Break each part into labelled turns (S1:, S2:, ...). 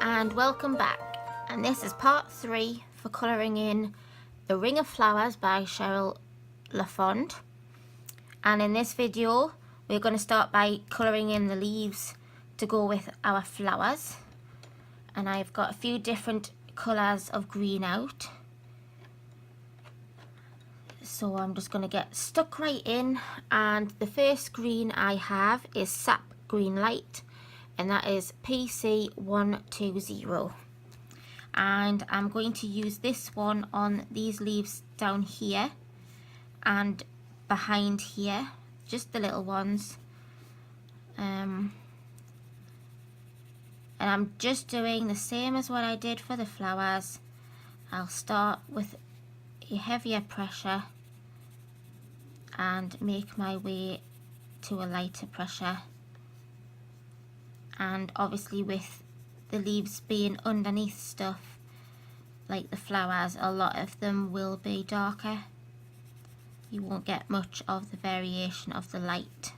S1: and welcome back, and this is part 3 for colouring in The Ring of Flowers by Sheryll LaFond. And in this video we're going to start by colouring in the leaves to go with our flowers, and I've got a few different colours of green out, so I'm just going to get stuck right in. And the first green I have is Sap Green Light, and that is PC120, and I'm going to use this one on these leaves down here and behind here, just the little ones, and I'm just doing the same as what I did for the flowers. I'll start with a heavier pressure and make my way to a lighter pressure. And obviously with the leaves being underneath stuff like the flowers, a lot of them will be darker. You won't get much of the variation of the light.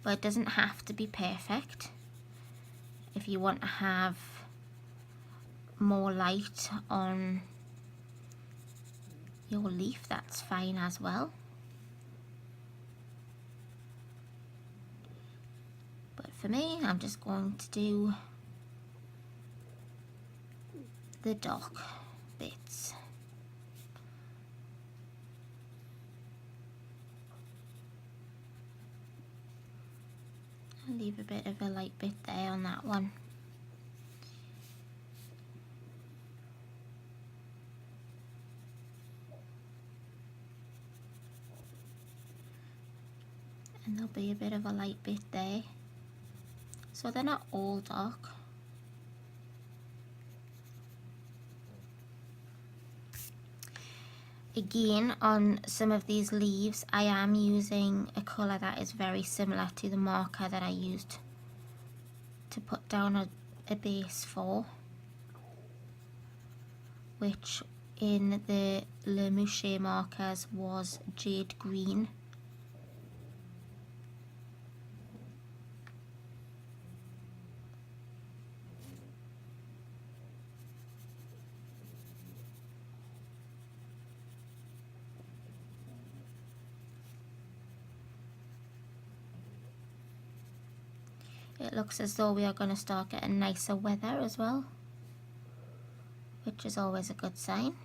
S1: But it doesn't have to be perfect. If you want to have more light on your leaf, that's fine as well. For me, I'm just going to do the dark bits. I'll leave a bit of a light bit there on that one. And there'll be a bit of a light bit there. So they're not all dark. Again, on some of these leaves I am using a colour that is very similar to the marker that I used to put down a base for, which in the Le Mouche markers was Jade Green. It looks as though we are going to start getting nicer weather as well, which is always a good sign.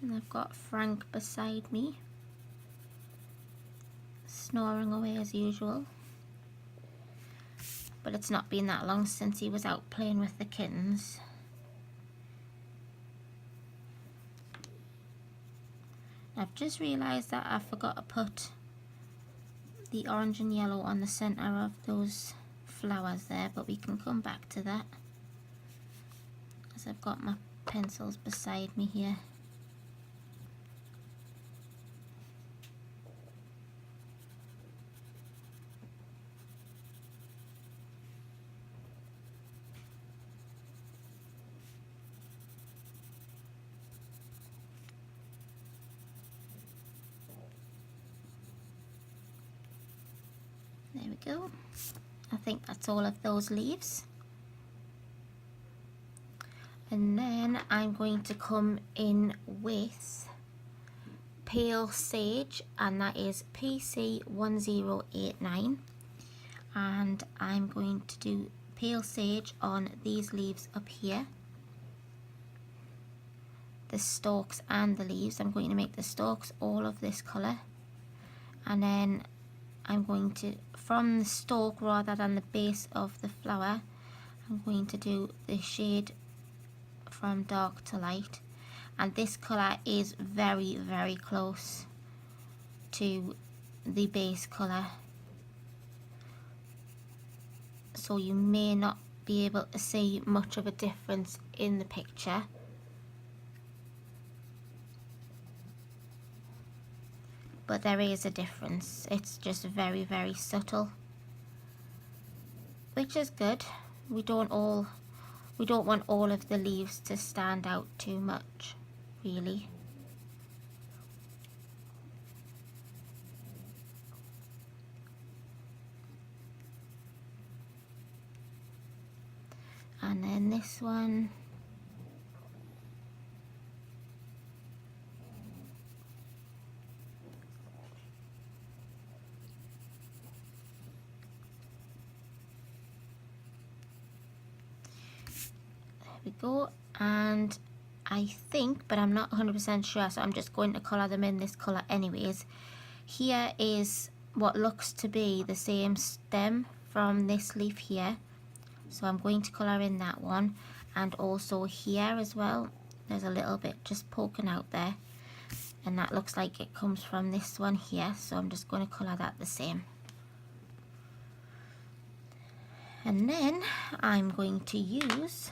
S1: And I've got Frank beside me, snoring away as usual, but it's not been that long since he was out playing with the kittens. I've just realised that I forgot to put the orange and yellow on the centre of those flowers there, but we can come back to that as I've got my pencils beside me here. There we go. I think that's all of those leaves. And then I'm going to come in with Pale Sage, and that is PC1089. And I'm going to do Pale Sage on these leaves up here. The stalks and the leaves. I'm going to make the stalks all of this colour. And then I'm going to, from the stalk rather than the base of the flower, I'm going to do the shade from dark to light, and this colour is very, very close to the base colour, so you may not be able to see much of a difference in the picture. but there is a difference. It's just very, very subtle, which is good. We don't want all of the leaves to stand out too much, really. And then this one, we go. And I think, but I'm not 100% sure, so I'm just going to colour them in this colour anyways. Here is what looks to be the same stem from this leaf here, so I'm going to colour in that one. And also here as well, there's a little bit just poking out there, and that looks like it comes from this one here, so I'm just going to colour that the same. And then I'm going to use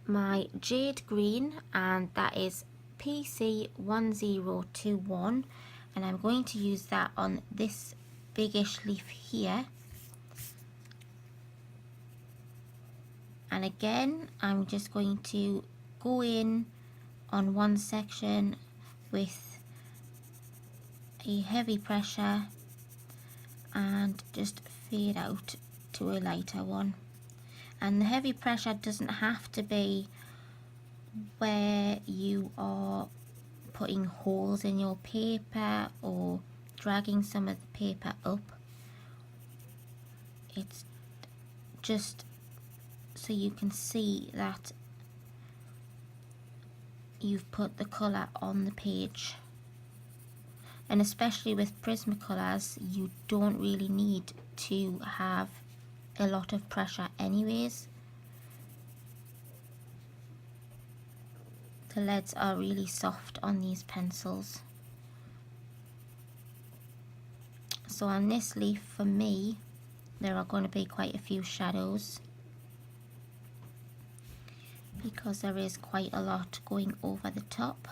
S1: my Jade green, and that is PC1021, and I'm going to use that on this biggish leaf here. And again, I'm just going to go in on one section with a heavy pressure and just fade out to a lighter one. And the heavy pressure doesn't have to be where you are putting holes in your paper or dragging some of the paper up. It's just so you can see that you've put the colour on the page. And especially with Prismacolors, you don't really need to have a lot of pressure anyways. The leads are really soft on these pencils. So on this leaf, for me, there are going to be quite a few shadows, because there is quite a lot going over the top.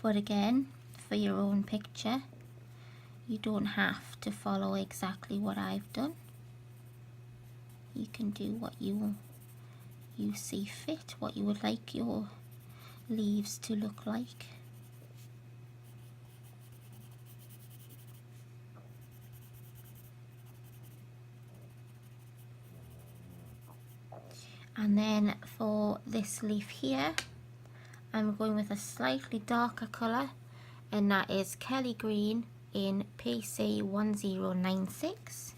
S1: But again, for your own picture, you don't have to follow exactly what I've done. You can do what you see fit, what you would like your leaves to look like. And then for this leaf here, I'm going with a slightly darker colour, and that is Kelly Green in PC1096.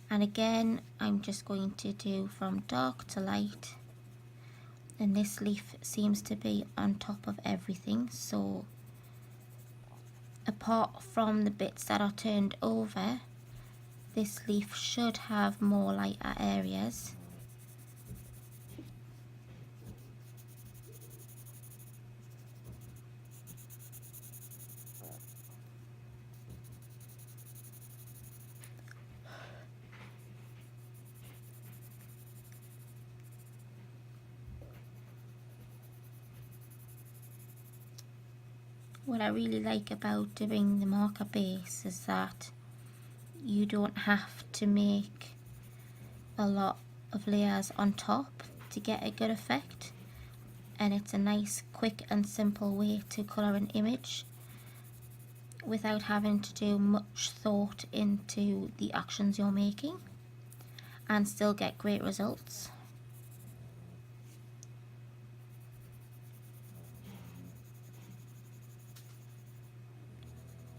S1: And again, I'm just going to do from dark to light, and this leaf seems to be on top of everything, so apart from the bits that are turned over, this leaf should have more lighter areas. What I really like about doing the marker base is that you don't have to make a lot of layers on top to get a good effect, and it's a nice, quick and simple way to colour an image without having to do much thought into the actions you're making, and still get great results.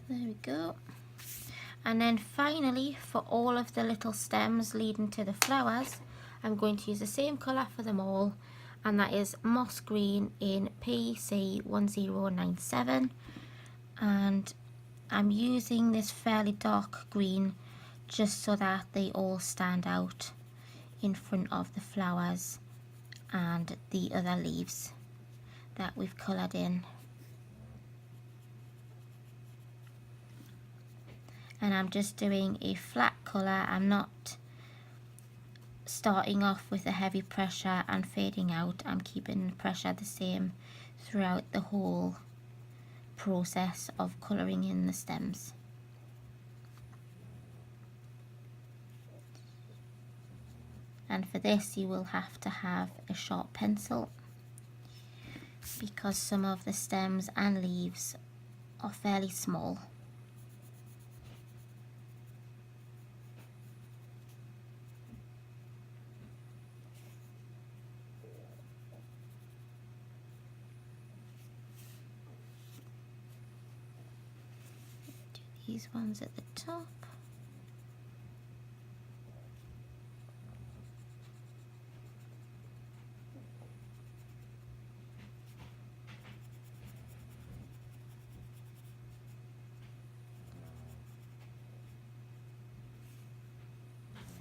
S1: There we go. And then finally, for all of the little stems leading to the flowers, I'm going to use the same colour for them all, and that is Moss Green in PC1097. And I'm using this fairly dark green just so that they all stand out in front of the flowers and the other leaves. that we've coloured in. And I'm just doing a flat colour. I'm not starting off with a heavy pressure and fading out. I'm keeping the pressure the same throughout the whole process of colouring in the stems. And for this you will have to have a sharp pencil, because some of the stems and leaves are fairly small. Do these ones at the top.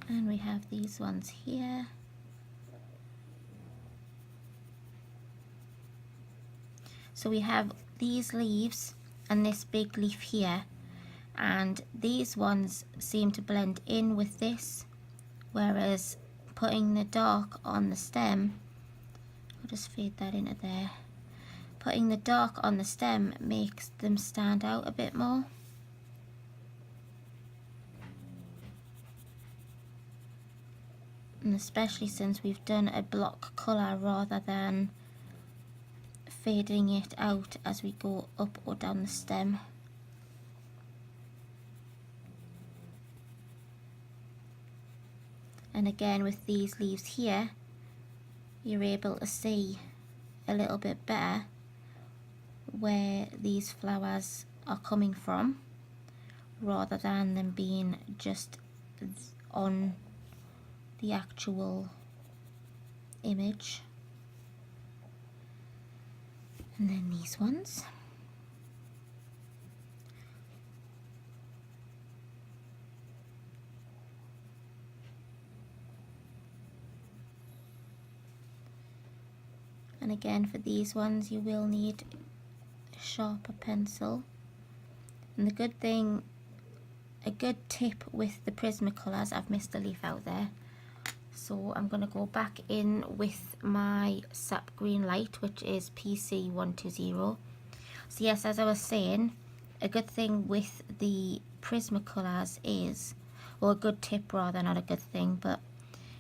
S1: And we have these ones here. So we have these leaves and this big leaf here, and these ones seem to blend in with this, whereas putting the dark on the stem, I'll just fade that into there, putting the dark on the stem makes them stand out a bit more. And especially since we've done a block colour rather than fading it out as we go up or down the stem. And again with these leaves here, you're able to see a little bit better where these flowers are coming from, rather than them being just on the actual image. And then these ones. And again for these ones you will need a sharper pencil. And the good thing, a good tip with the Prismacolors, I've missed a leaf out there, so I'm going to go back in with my sap green light, which is PC120. So yes, as I was saying, a good thing with the Prismacolors is, or a good tip rather, not a good thing, but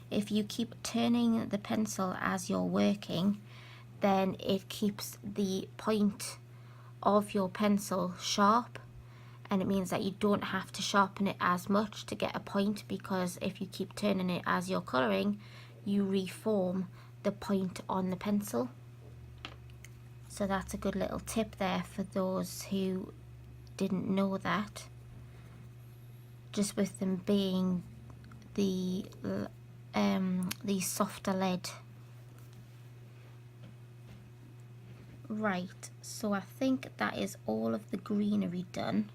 S1: if you keep turning the pencil as you're working, then it keeps the point of your pencil sharp, and it means that you don't have to sharpen it as much to get a point, because if you keep turning it as you're colouring, you reform the point on the pencil. So that's a good little tip there for those who didn't know that. Just with them being the softer lead. Right, so I think that is all of the greenery done.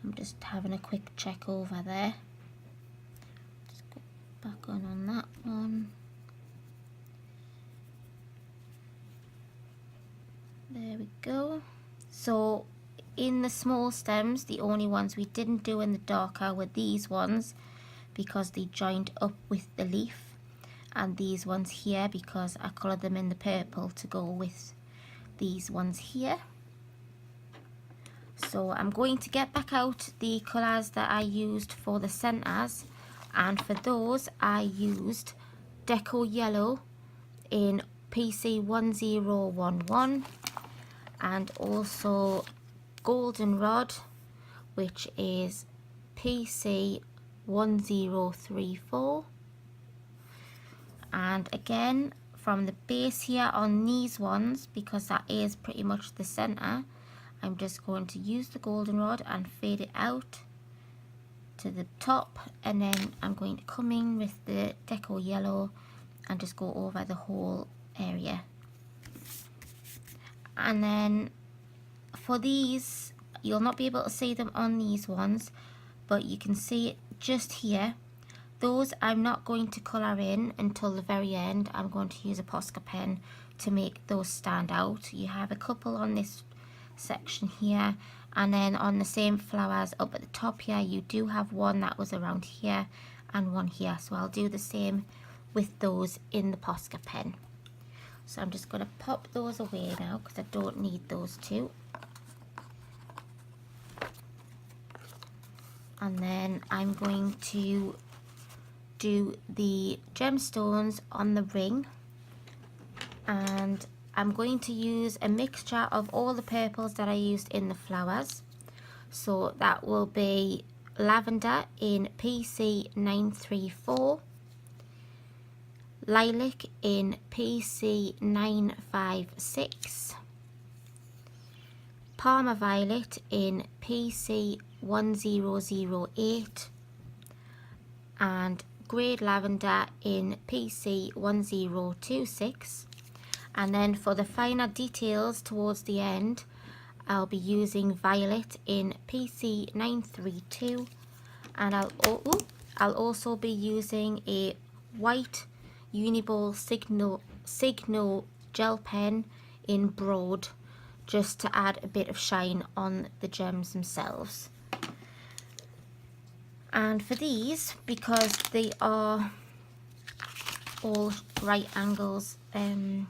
S1: I'm just having a quick check over there. Just go back on that one. There we go. So in the small stems, the only ones we didn't do in the darker were these ones, because they joined up with the leaf, and these ones here because I coloured them in the purple to go with these ones here. So I'm going to get back out the colours that I used for the centres, and for those I used Deco Yellow in PC1011 and also Goldenrod, which is PC1034. And again, from the base here on these ones, because that is pretty much the centre, I'm just going to use the Goldenrod and fade it out to the top, and then I'm going to come in with the Deco Yellow and just go over the whole area. And then for these, you'll not be able to see them on these ones, but you can see it just here. Those I'm not going to colour in until the very end. I'm going to use a Posca pen to make those stand out. You have a couple on this section here, and then on the same flowers up at the top here, you do have one that was around here and one here. So I'll do the same with those in the Posca pen. So I'm just going to pop those away now because I don't need those two. And then I'm going to do the gemstones on the ring, and I'm going to use a mixture of all the purples that I used in the flowers. So that will be Lavender in PC934, Lilac in PC956, Parma Violet in PC1008, and Grey Lavender in PC1026. And then for the finer details towards the end, I'll be using Violet in PC932, and I'll also be using a white Uniball Signo gel pen in Broad, just to add a bit of shine on the gems themselves. And for these, because they are all right angles and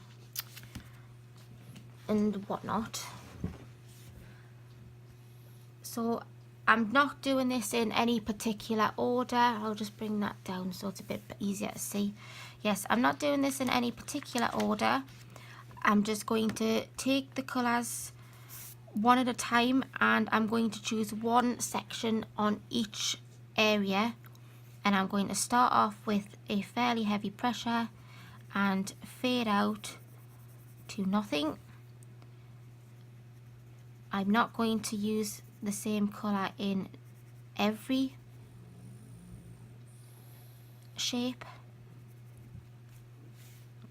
S1: whatnot, so I'm not doing this in any particular order. I'll just bring that down so it's a bit easier to see. Yes, I'm not doing this in any particular order. I'm just going to take the colours one at a time, and I'm going to choose one section on each area, and I'm going to start off with a fairly heavy pressure and fade out to nothing. I'm not going to use the same colour in every shape,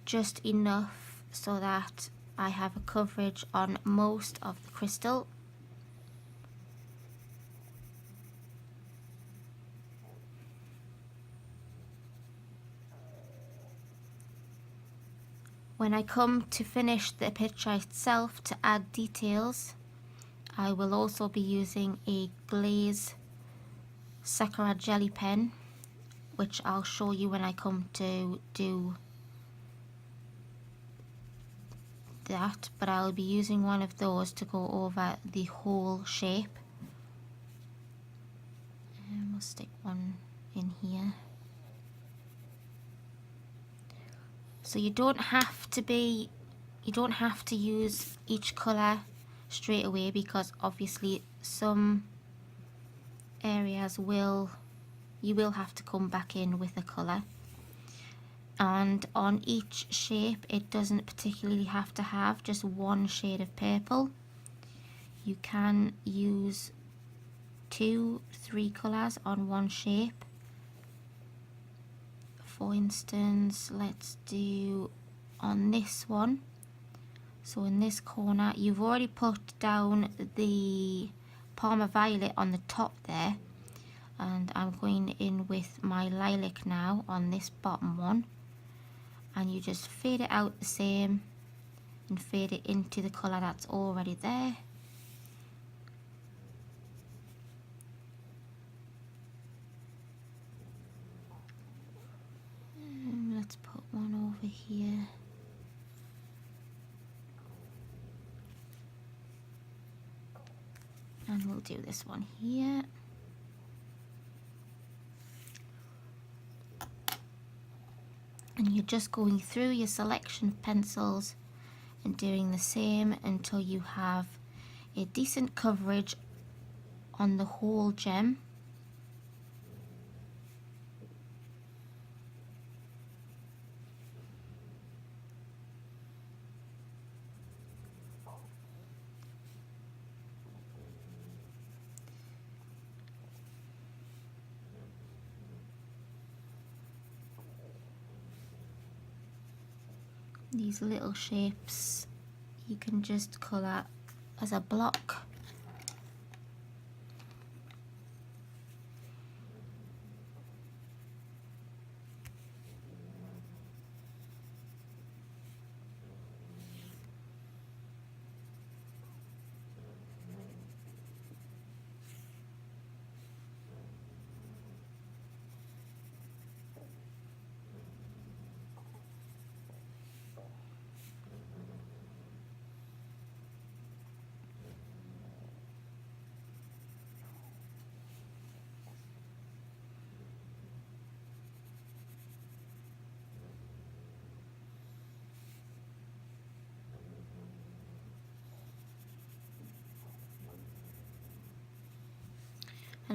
S1: just enough so that I have a coverage on most of the crystal. When I come to finish the picture itself, to add details, I will also be using a glaze Sakura jelly pen, which I'll show you when I come to do that, but I'll be using one of those to go over the whole shape. And we'll stick one in here. So you don't have to use each colour straight away, because obviously some areas you will have to come back in with a colour. And on each shape, it doesn't particularly have to have just one shade of purple. You can use 2-3 colours on one shape. For instance, let's do on this one. So in this corner, you've already put down the Parma Violet on the top there, and I'm going in with my Lilac now on this bottom one. And you just fade it out the same and fade it into the colour that's already there. And let's put one over here. And we'll do this one here. And you're just going through your selection of pencils and doing the same until you have a decent coverage on the whole gem. These little shapes you can just colour as a block.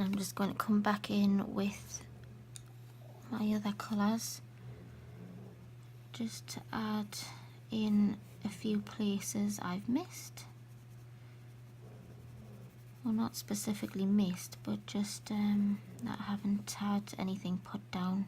S1: And I'm just going to come back in with my other colours just to add in a few places I've missed. Well, not specifically missed, but just that I haven't had anything put down.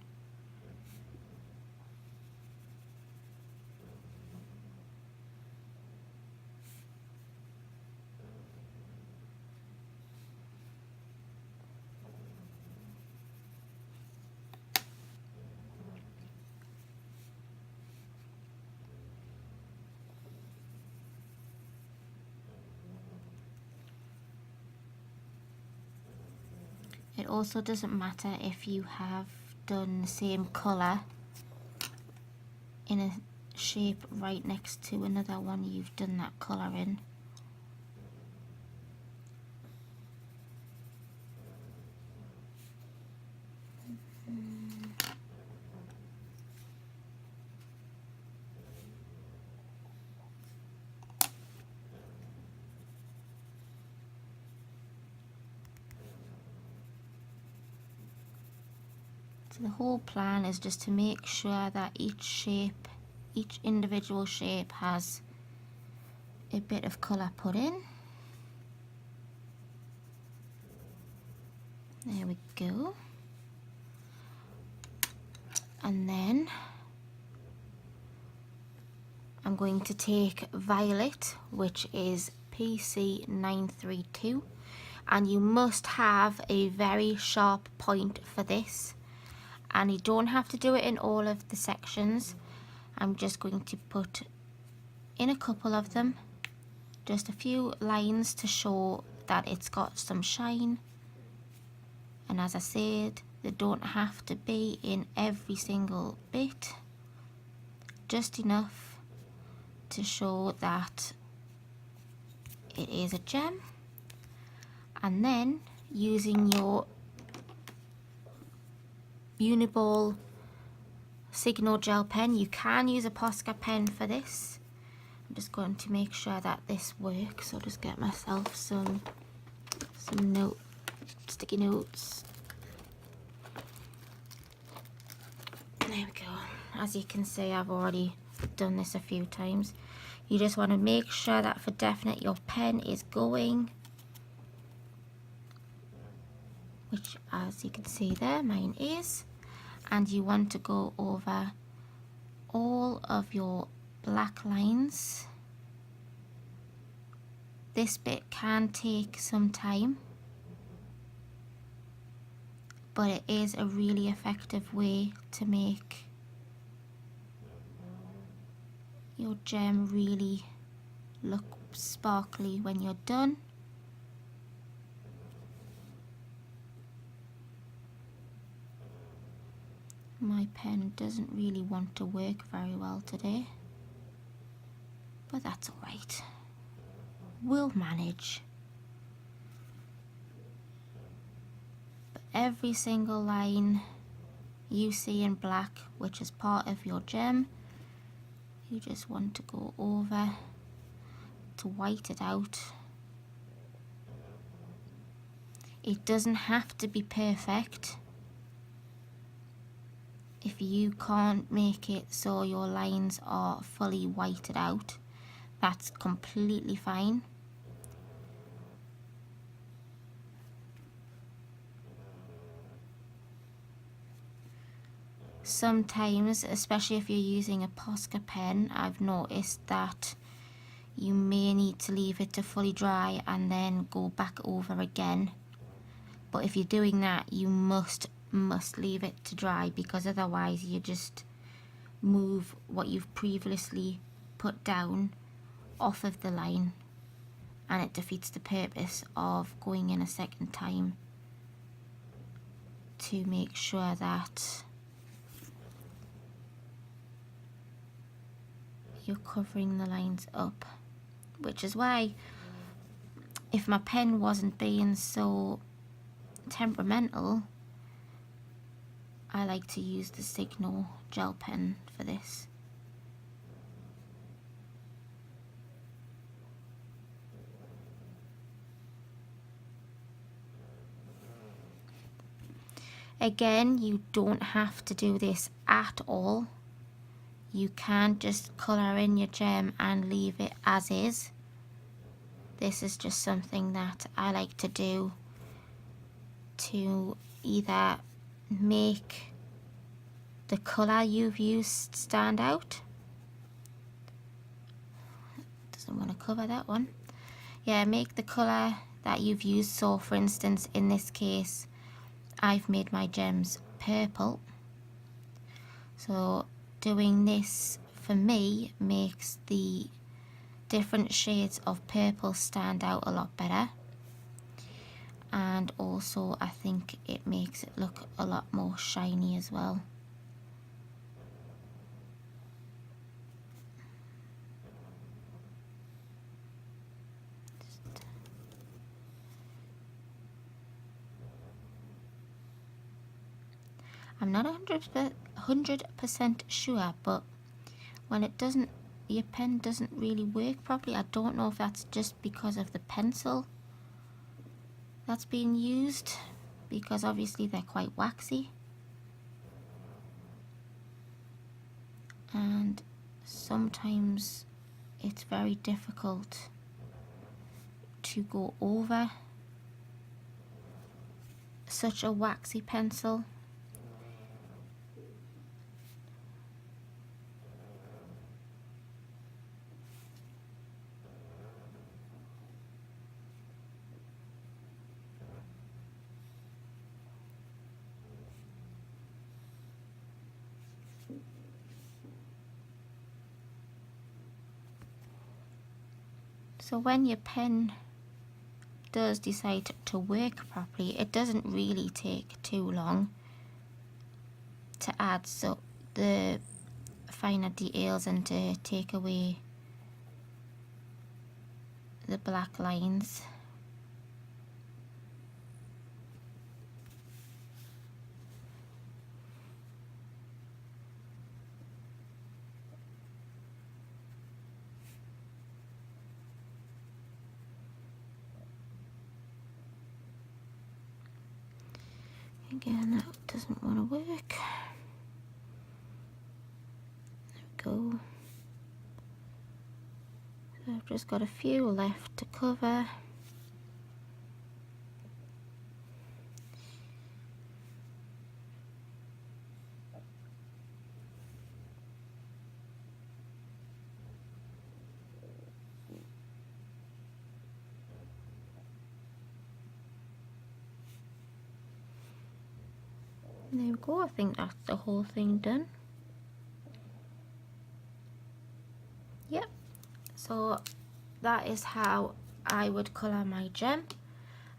S1: It also doesn't matter if you have done the same colour in a shape right next to another one you've done that colour in. So the whole plan is just to make sure that each individual shape has a bit of colour put in. There we go. And then I'm going to take violet, which is PC932, and you must have a very sharp point for this. And you don't have to do it in all of the sections. I'm just going to put in a couple of them, just a few lines to show that it's got some shine. And as I said, they don't have to be in every single bit, just enough to show that it is a gem. And then using your Uniball Signo gel pen, you can use a Posca pen for this. I'm just going to make sure that this works, so I'll just get myself some sticky notes. There we go. As you can see, I've already done this a few times. You just want to make sure that for definite your pen is going, which as you can see there, mine is. And you want to go over all of your black lines. This bit can take some time, but it is a really effective way to make your gem really look sparkly when you're done. My pen doesn't really want to work very well today, but that's alright. We'll manage. But every single line you see in black, which is part of your gem, you just want to go over to white it out. It doesn't have to be perfect. If you can't make it so your lines are fully whited out, that's completely fine. Sometimes, especially if you're using a Posca pen, I've noticed that you may need to leave it to fully dry and then go back over again. But if you're doing that, you must leave it to dry, because otherwise you just move what you've previously put down off of the line, and it defeats the purpose of going in a second time to make sure that you're covering the lines up. Which is why, if my pen wasn't being so temperamental, I like to use the Signo gel pen for this. Again, you don't have to do this at all. You can just colour in your gem and leave it as is. This is just something that I like to do to either make the colour you've used stand out. Doesn't want to cover that one. Yeah, make the colour that you've used. So for instance, in this case, I've made my gems purple. So doing this for me makes the different shades of purple stand out a lot better. And also I think it makes it look a lot more shiny as well. I'm not 100% sure, but when it doesn't, your pen doesn't really work properly. I don't know if that's just because of the pencil that's being used, because obviously they're quite waxy. And sometimes it's very difficult to go over such a waxy pencil. So when your pen does decide to work properly, it doesn't really take too long to add so the finer details and to take away the black lines. Again, that doesn't want to work. There we go. So I've just got a few left to cover. There we go, I think that's the whole thing done. Yep, so that is how I would colour my gem.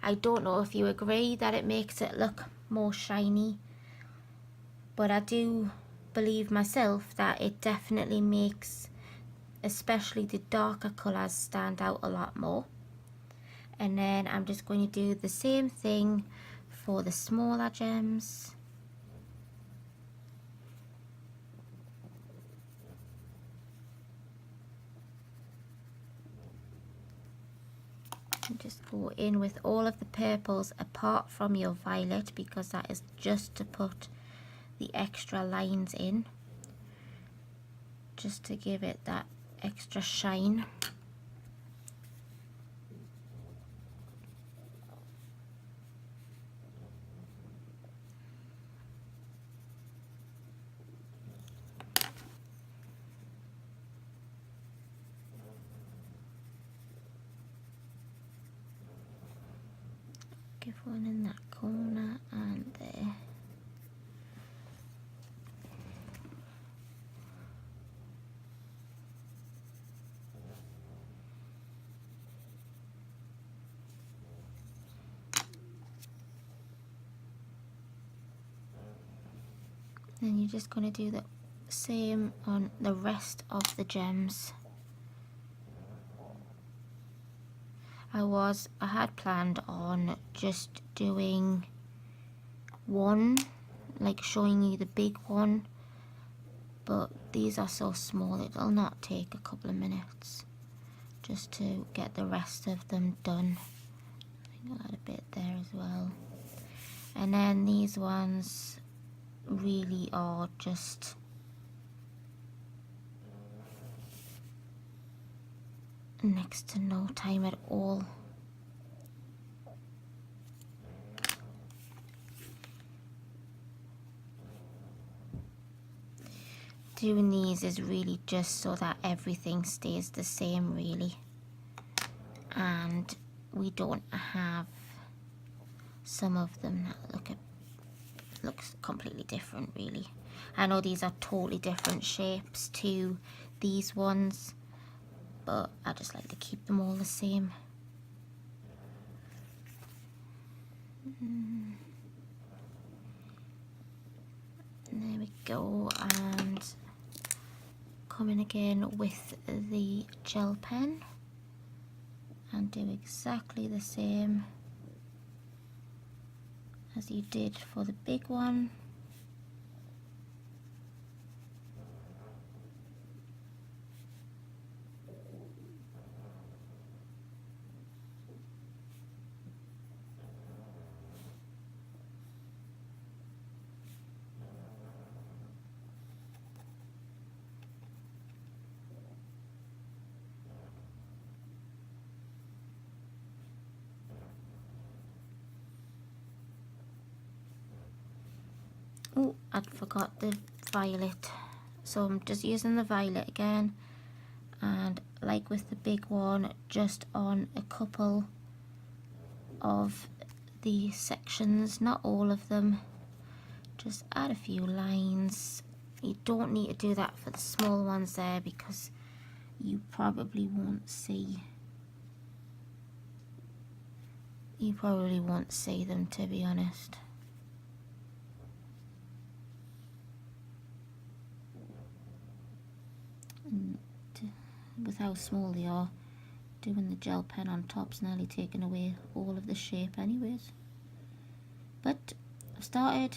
S1: I don't know if you agree that it makes it look more shiny, but I do believe myself that it definitely makes especially the darker colours stand out a lot more. And then I'm just going to do the same thing for the smaller gems. And just go in with all of the purples apart from your violet, because that is just to put the extra lines in, just to give it that extra shine. Give one in that corner and there. Then you're just going to do the same on the rest of the gems. I had planned on just doing one, like showing you the big one, but these are so small it'll not take a couple of minutes just to get the rest of them done. I think I'll add a bit there as well. And then these ones really are just next to no time at all. Doing these is really just so that everything stays the same really, and we don't have some of them that looks completely different really. I know these are totally different shapes to these ones, but I just like to keep them all the same. There we go, and come in again with the gel pen and do exactly the same as you did for the big one. Oh, I forgot the violet, so I'm just using the violet again, and like with the big one, just on a couple of the sections, not all of them, just add a few lines. You don't need to do that for the small ones there because you probably won't see them, to be honest. And with how small they are, doing the gel pen on top's nearly taking away all of the shape anyways. But I've started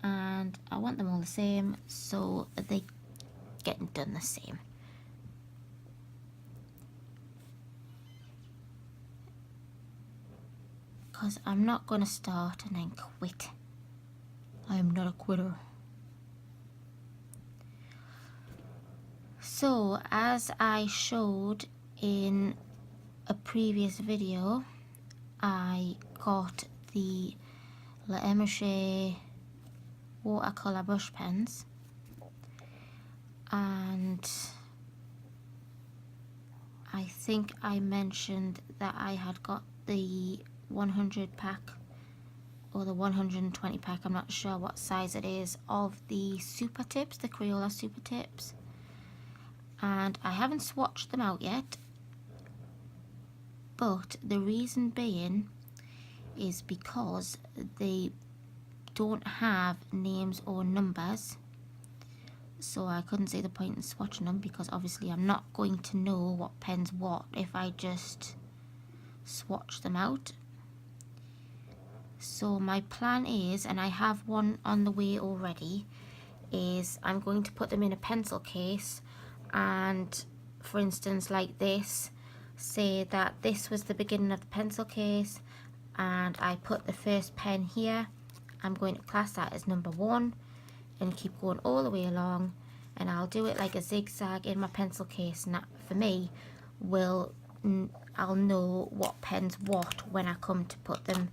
S1: and I want them all the same, so they getting done the same. Because I'm not going to start and then quit. I am not a quitter. So, as I showed in a previous video, I got the Lavender watercolor brush pens, and I think I mentioned that I had got the 100 pack or the 120 pack, I'm not sure what size it is, of the super tips, the Crayola super tips, and I haven't swatched them out yet, but the reason being is because they don't have names or numbers, so I couldn't see the point in swatching them, because obviously I'm not going to know what pen's what if I just swatch them out. So my plan is, and I have one on the way already, is I'm going to put them in a pencil case, and for instance like this, say that this was the beginning of the pencil case and I put the first pen here, I'm going to class that as number 1 and keep going all the way along, and I'll do it like a zigzag in my pencil case, and that for me I'll know what pen's what when I come to put them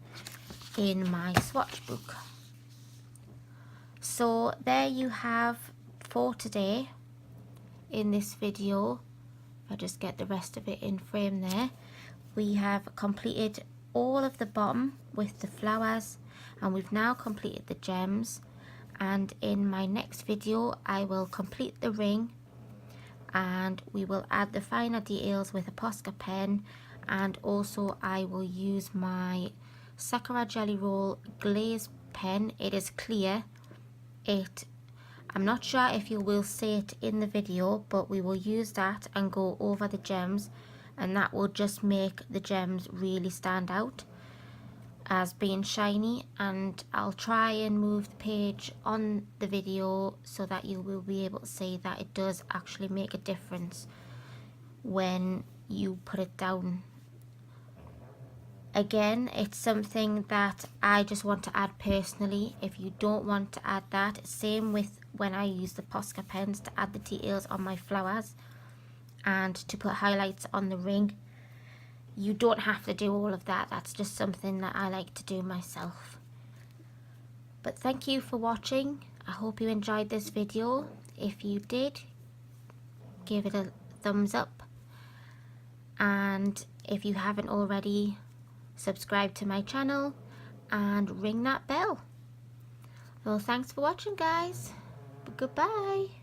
S1: in my swatch book. So there you have for today in this video. If I just get the rest of it in frame there, we have completed all of the bottom with the flowers, and we've now completed the gems, and in my next video I will complete the ring and we will add the finer details with a Posca pen, and also I will use my Sakura Jelly Roll glaze pen. It is clear. I'm not sure if you will see it in the video, but we will use that and go over the gems, and that will just make the gems really stand out as being shiny. And I'll try and move the page on the video so that you will be able to see that it does actually make a difference when you put it down Again, it's something that I just want to add personally. If you don't want to add that, same with when I use the Posca pens to add the details on my flowers and to put highlights on the ring. You don't have to do all of that. That's just something that I like to do myself. But thank you for watching. I hope you enjoyed this video. If you did, give it a thumbs up. And if you haven't already, subscribe to my channel and ring that bell. Well, thanks for watching, guys. Goodbye.